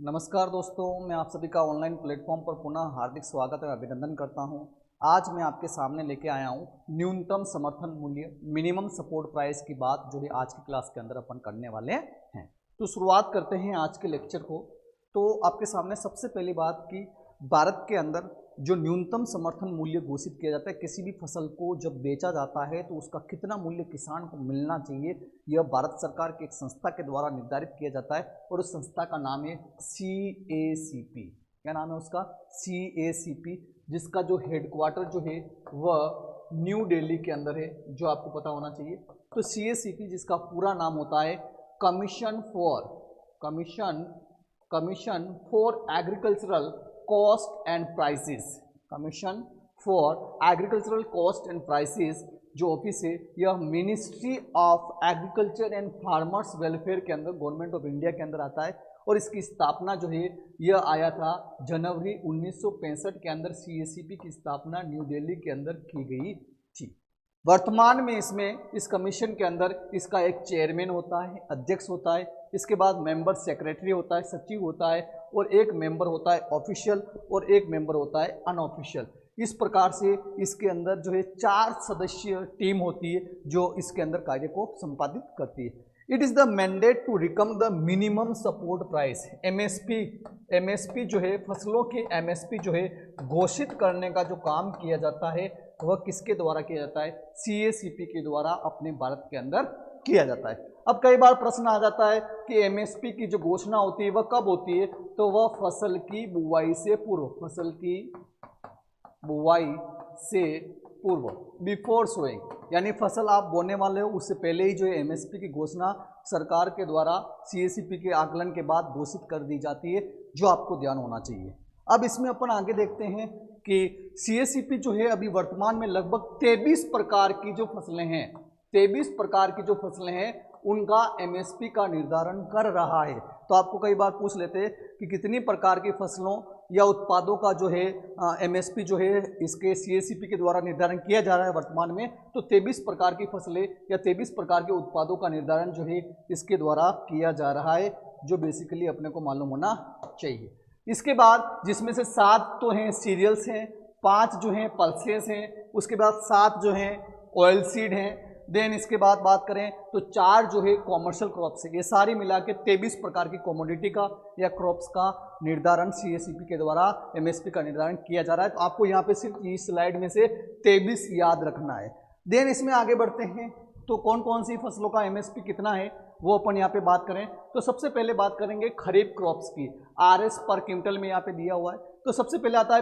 नमस्कार दोस्तों, मैं आप सभी का ऑनलाइन प्लेटफॉर्म पर पुनः हार्दिक स्वागत और अभिनंदन करता हूं। आज मैं आपके सामने लेके आया हूं न्यूनतम समर्थन मूल्य मिनिमम सपोर्ट प्राइस की बात, जो भी आज की क्लास के अंदर अपन करने वाले हैं। तो शुरुआत करते हैं आज के लेक्चर को। तो आपके सामने सबसे पहली बात कि भारत के अंदर जो न्यूनतम समर्थन मूल्य घोषित किया जाता है, किसी भी फसल को जब बेचा जाता है तो उसका कितना मूल्य किसान को मिलना चाहिए, यह भारत सरकार की एक संस्था के द्वारा निर्धारित किया जाता है और उस संस्था का नाम है CACP। क्या नाम है उसका? CACP, जिसका जो हेडक्वार्टर जो है वह न्यू दिल्ली के अंदर है, जो आपको पता होना चाहिए। तो CACP जिसका पूरा नाम होता है commission for agricultural cost and prices, commission for agricultural cost and prices जो ऑफिस है यह ministry of agriculture and farmers welfare के अंदर, गवर्नमेंट ऑफ इंडिया के अंदर आता है। और इसकी स्थापना जो है यह आया था जनवरी 1965 के अंदर। CACP की स्थापना न्यू दिल्ली के अंदर की गई थी। वर्तमान में इस कमीशन के अंदर इसका एक चेयरमैन होता है, अध्यक्ष होता है, इसके बाद मेंबर सेक्रेटरी होता है, सचिव होता है, और एक मेंबर होता है ऑफिशियल और एक मेंबर होता है अनऑफिशियल। इस प्रकार से इसके अंदर जो है 4 सदस्यीय टीम होती है जो इसके अंदर कार्य को संपादित करती है। It is the mandate to recommend the minimum support price, MSP जो है फसलों के MSP जो है घोषित करने का जो काम किया जाता है वह किसके द्वारा किया जाता है? CACP के द्वारा अपने भारत के अंदर किया जाता है। अब कई बार प्रश्न आ जाता है कि MSP की जो घोषणा होती है वह कब होती है? तो वह फसल की बुवाई से पूर्व, फसल की बुवाई से पूर्व, बिफोर सोइंग, यानी फसल आप बोने वाले हो उससे पहले ही जो है MSP की घोषणा सरकार के द्वारा CACP के आकलन के बाद घोषित कर दी जाती है, जो आपको ध्यान होना चाहिए। अब इसमें अपन आगे देखते हैं कि CACP जो है अभी वर्तमान में लगभग 23 प्रकार की जो फसलें हैं, 23 प्रकार की जो फसलें हैं उनका MSP का निर्धारण कर रहा है। तो आपको कई बार पूछ लेते हैं कि कितनी प्रकार की फसलों या उत्पादों का जो है MSP जो है इसके CACP के द्वारा निर्धारण किया जा रहा है वर्तमान में। तो 23 प्रकार की फसलें या 23 प्रकार के उत्पादों का निर्धारण जो है इसके द्वारा किया जा रहा है, जो बेसिकली अपने को मालूम होना चाहिए। इसके बाद जिसमें से 7 तो हैं सीरियल्स हैं, 5 जो हैं पल्सेस हैं, उसके बाद 7 जो हैं ऑयल सीड हैं, देन इसके बाद बात करें तो 4 जो है कॉमर्शियल क्रॉप्स है। ये सारी मिला के 23 प्रकार की कमोडिटी का या क्रॉप्स का निर्धारण CACP के द्वारा MSP का निर्धारण किया जा रहा है। तो आपको यहाँ पे सिर्फ इस स्लाइड में से 23 याद रखना है। देन इसमें आगे बढ़ते हैं तो कौन कौन सी फसलों का MSP कितना है वो अपन यहाँ पे बात करें तो सबसे पहले बात करेंगे खरीफ क्रॉप्स की। RS पर क्विंटल में यहाँ पे दिया हुआ है। तो सबसे पहले आता है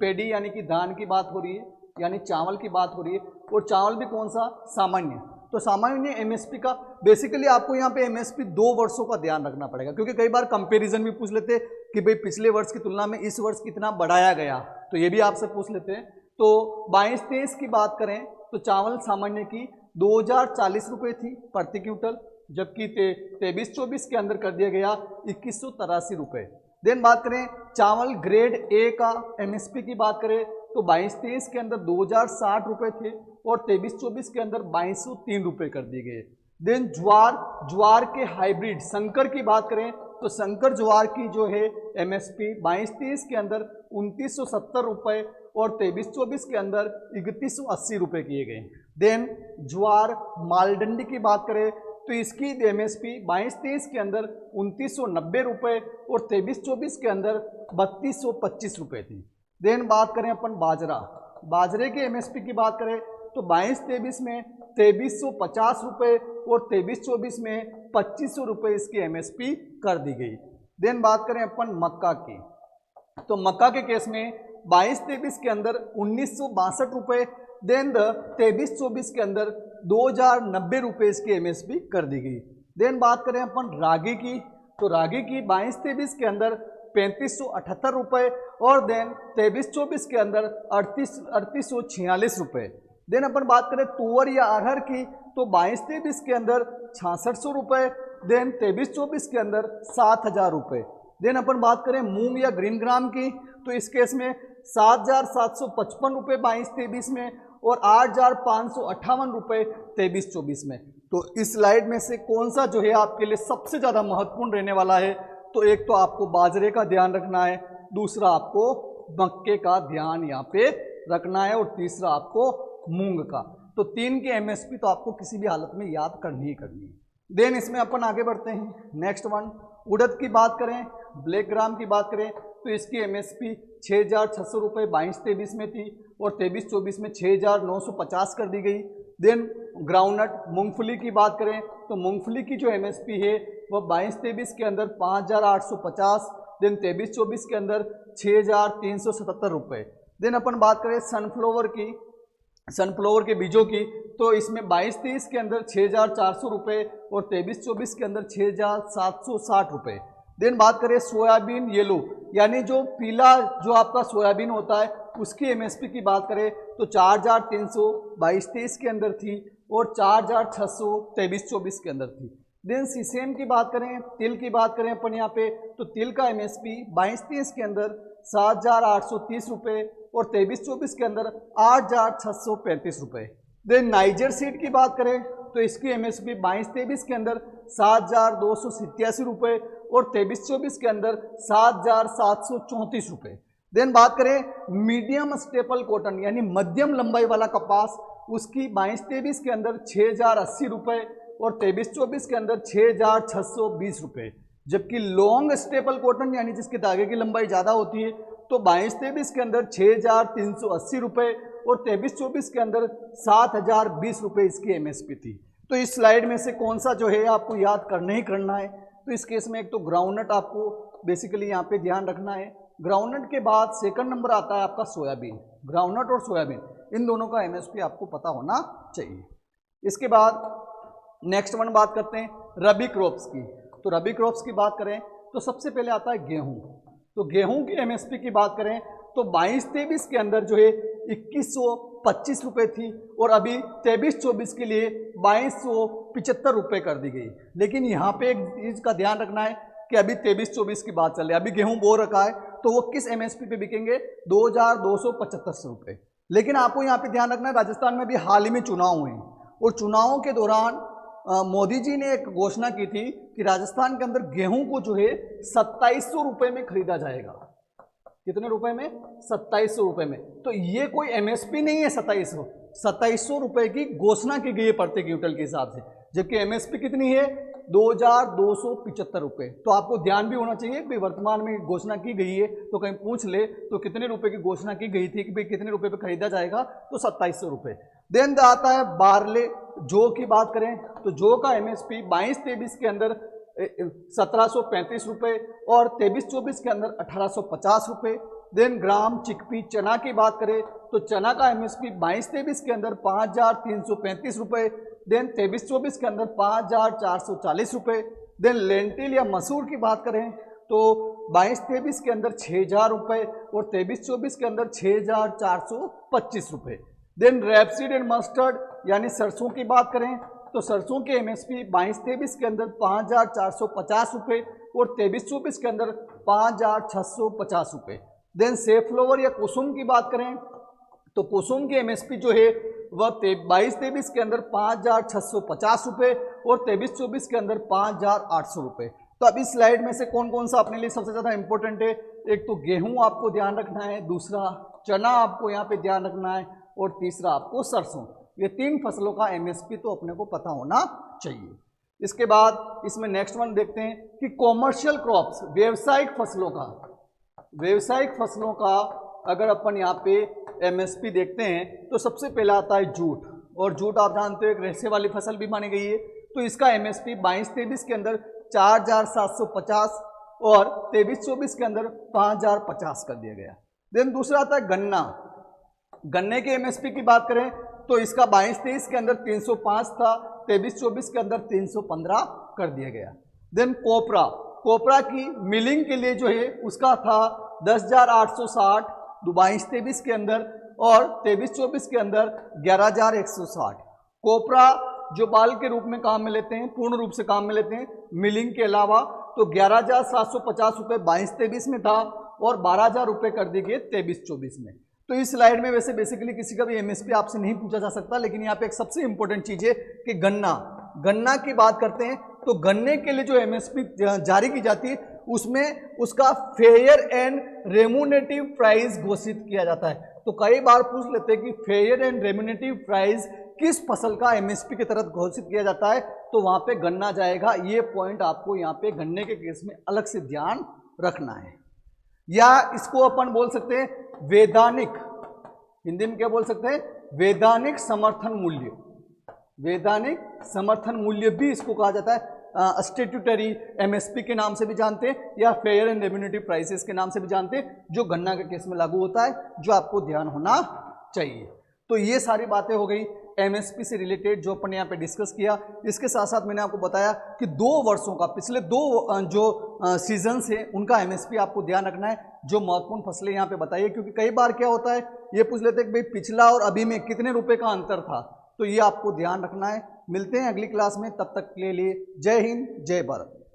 पेडी यानी कि धान की बात हो रही है, यानी चावल की बात हो रही है। और चावल भी कौन सा? सामान्य। तो सामान्य MSP का बेसिकली आपको यहाँ पे MSP 2 वर्षों का ध्यान रखना पड़ेगा, क्योंकि कई बार कंपैरिजन भी पूछ लेते हैं कि भाई पिछले वर्ष की तुलना में इस वर्ष कितना बढ़ाया गया, तो ये भी आपसे पूछ लेते हैं। तो 22-23 की बात करें तो चावल सामान्य की 2040 रुपये थी प्रति क्विंटल, जबकि 23-24 के अंदर कर दिया गया 2183 रुपये। देन बात करें चावल ग्रेड A का MSP की बात करें तो 22-23 के अंदर 2060 रुपये थे और 23-24 के अंदर 2203 रुपये कर दिए गए। देन ज्वार के हाइब्रिड संकर की बात करें तो संकर ज्वार की जो है MSP 22-23 के अंदर 2970 रुपये और 23-24 के अंदर 3180 रुपये किए गए। देन ज्वार मालडंडी की बात करें तो इसकी MSP 22-23 के अंदर 2990 रुपये और 23-24 के अंदर 3225 रुपये थी। देन बात करें अपन बाजरे के MSP की बात करें तो 22-23 में 2350 रुपये और 23-24 में 2500 रुपये इसकी MSP कर दी गई। देन बात करें अपन मक्का की, तो मक्का के केस में 22-23 के अंदर 1962 रुपये, देन 23-24 के अंदर 2090 रुपये इसकी MSP कर दी गई। देन बात करें अपन रागी की, तो रागी की 22-23 के अंदर 3578 रुपये और देन 23-24 के अंदर 3846 रुपये। देन अपन बात करें तुअर या अरहर की तो 22-23 के अंदर 6600 रुपये, देन 23-24 के अंदर 7000 रुपये। देन अपन बात करें मूंग या ग्रीन ग्राम की तो इस केस में 7755 रुपये 22-23 में और 8558 रुपये 23-24 में। तो इस स्लाइड में से कौन सा जो है आपके लिए सबसे ज़्यादा महत्वपूर्ण रहने वाला है? तो एक तो आपको बाजरे का ध्यान रखना है, दूसरा आपको मक्के का ध्यान यहाँ पे रखना है, और तीसरा आपको मूंग का। तो 3 के एमएसपी तो आपको किसी भी हालत में याद करनी ही करनी है। देन इसमें अपन आगे बढ़ते हैं। नेक्स्ट वन, उड़द की बात करें, ब्लैक ग्राम की बात करें तो इसकी एमएसपी 6,600 रुपये 22-23 में थी, और 23-24 में 6,950 कर दी गई। देन ग्राउंडनट मूंगफली की बात करें तो मूंगफली की जो एमएसपी है वह 22-23 के अंदर 5,850, देन 23-24 के अंदर 6,377 रुपये। देन अपन बात करें सनफ्लावर की, सनफ्लावर के बीजों की, तो इसमें 22-23 के अंदर 6,400 रुपये और 23-24 के अंदर 6,760 रुपये। देन बात करें सोयाबीन येलो, यानी जो पीला जो आपका सोयाबीन होता है उसकी एमएसपी की बात करें तो 4,300 22-23 के अंदर थी, और 4,600 23-24 के अंदर थी। देन सीसेम की बात करें, तिल की बात करें अपन यहाँ पे, तो तिल का एमएसपी 22-23 के अंदर 7,830 रुपये और 23-24 के अंदर 8,635 रुपये। देन नाइजर सीड की बात करें तो इसकी एमएसपी 22-23 के अंदर 7,287 रुपये और 23-24 के अंदर 7,734 रुपये। देन बात करें मीडियम स्टेपल कॉटन यानी मध्यम लंबाई वाला कपास, उसकी 22-23 के अंदर 6,080 रुपये और 23-24 के अंदर 6,620 रुपये। जबकि लॉन्ग स्टेपल कॉटन यानी जिसके धागे की लंबाई ज़्यादा होती है तो 22-23 के अंदर 6,380 रुपये और 23-24 के अंदर 7,020 रुपये इसकी एमएसपी थी। तो इस स्लाइड में से कौन सा जो है आपको याद करना ही करना है। तो इस केस में एक तो ग्राउंडनट आपको बेसिकली यहाँ पे ध्यान रखना है। ग्राउंडनट के बाद सेकंड नंबर आता है आपका सोयाबीन। ग्राउंडनट और सोयाबीन इन दोनों का एमएसपी आपको पता होना चाहिए। इसके बाद नेक्स्ट वन बात करते हैं रबी क्रॉप्स की। तो रबी क्रॉप्स की बात करें तो सबसे पहले आता है गेहूं। तो गेहूं की एमएसपी की बात करें तो 22-23 के अंदर जो है 2,125 रुपये थी और अभी 23-24 के लिए 2,275 रुपये कर दी गई। लेकिन यहाँ पे एक चीज़ का ध्यान रखना है कि अभी 23-24 की बात चल रही है, अभी गेहूं बो रखा है तो वो किस एमएसपी पे बिकेंगे 2,275 रुपये। लेकिन आपको यहाँ पे ध्यान रखना है राजस्थान में भी हाल ही में चुनाव हुए और चुनावों के दौरान मोदी जी ने एक घोषणा की थी कि राजस्थान के अंदर गेहूं को जो है 2,700 रुपये में खरीदा जाएगा। कितने रुपए में? 2,700 रुपये में। तो ये कोई एमएसपी नहीं है 2,700 रुपये की घोषणा की गई है प्रति क्विंटल के हिसाब से, जबकि एमएसपी कितनी है 2,275 रुपये। तो आपको ध्यान भी होना चाहिए कि वर्तमान में घोषणा की गई है तो कहीं पूछ ले तो कितने रुपए की घोषणा की गई थी कि भाई कितने रुपए पे खरीदा जाएगा, तो 2,700 रुपये। देन आता है बारले जौ की बात करें तो जौ का एमएसपी 22-23 के अंदर 1,735 रुपये और 23-24 के अंदर 1,850 रुपये। देन ग्राम चिकपी चना की बात करें तो चना का एमएसपी 22-23 के अंदर 5,335 रुपये, देन 23-24 के अंदर 5,440 रुपये। देन लेंटिल या मसूर की बात करें तो 22-23 के अंदर 6,000 रुपये और 23-24 के अंदर 6,425 रुपये। देन रैपसीड एंड मस्टर्ड यानी सरसों की बात करें तो सरसों के एमएसपी 22-23 के अंदर 5,450 रुपये और 23-24 के अंदर 5,650 रुपये। देन सेफ्लोवर या कुसुम की बात करें तो कुसुम की एमएसपी जो है वह 22-23 के अंदर 5,650 रुपये और 23-24 के अंदर 5,800 रुपये। तो अब इस स्लाइड में से कौन कौन सा अपने लिए सबसे ज़्यादा इंपॉर्टेंट है? एक तो गेहूं आपको ध्यान रखना है, दूसरा चना आपको यहाँ पे ध्यान रखना है और तीसरा आपको सरसों। ये 3 फसलों का एमएसपी तो अपने को पता होना चाहिए। इसके बाद इसमें नेक्स्ट वन देखते हैं कि कॉमर्शियल क्रॉप्स व्यवसायिक फसलों का अगर अपन यहाँ पे एमएसपी देखते हैं तो सबसे पहला आता है जूट। और जूट आप जानते हो एक रेशे वाली फसल भी मानी गई है, तो इसका एमएसपी 22-23 के अंदर 4,750 और 23-24 के अंदर 5,050 कर दिया गया। देन दूसरा आता है गन्ना। गन्ने के एमएसपी की बात करें तो इसका 22-23 के अंदर 305 था, 23-24 के अंदर 315 कर दिया गया। देन कोपरा की मिलिंग के लिए जो है उसका था 10,860 22-23 के अंदर और 23-24 के अंदर 11,160। कोपरा जो बाल के रूप में काम में लेते हैं, पूर्ण रूप से काम में लेते हैं मिलिंग के अलावा, तो 11,750 रुपये 22-23 में था और 12,000 रुपये कर दिए गए 23-24 में। तो इस स्लाइड में वैसे बेसिकली किसी का भी एमएसपी आपसे नहीं पूछा जा सकता, लेकिन यहाँ पे एक सबसे इंपॉर्टेंट चीज़ है कि गन्ना की बात करते हैं तो गन्ने के लिए जो एमएसपी जारी की जाती है उसमें उसका फेयर एंड रेम्यूनेटिव प्राइस घोषित किया जाता है। तो कई बार पूछ लेते हैं कि फेयर एंड रेम्यूनेटिव प्राइस किस फसल का एमएसपी के तहत घोषित किया जाता है, तो वहां पे गन्ना जाएगा। ये पॉइंट आपको यहाँ पे गन्ने के केस में अलग से ध्यान रखना है। या इसको अपन बोल सकते हैं वैधानिक, हिंदी में क्या बोल सकते हैं, वैधानिक समर्थन मूल्य। वैधानिक समर्थन मूल्य भी इसको कहा जाता है। स्टेट्यूटरी एमएसपी के नाम से भी जानते हैं या फेयर एंड रेम्यूनेटिव प्राइसेस के नाम से भी जानते हैं, जो गन्ना के केस में लागू होता है, जो आपको ध्यान होना चाहिए। तो ये सारी बातें हो गई एमएसपी से रिलेटेड जो अपन यहाँ पे डिस्कस किया। इसके साथ साथ मैंने आपको बताया कि 2 वर्षों का, पिछले 2 जो सीजन्स हैं उनका एमएसपी आपको ध्यान रखना है। जो महत्वपूर्ण फसलें यहाँ पे बताइए, क्योंकि कई बार क्या होता है, ये पूछ लेते हैं कि भाई पिछला और अभी में कितने रुपए का अंतर था, तो ये आपको ध्यान रखना है। मिलते हैं अगली क्लास में, तब तक के लिए जय हिंद जय भारत।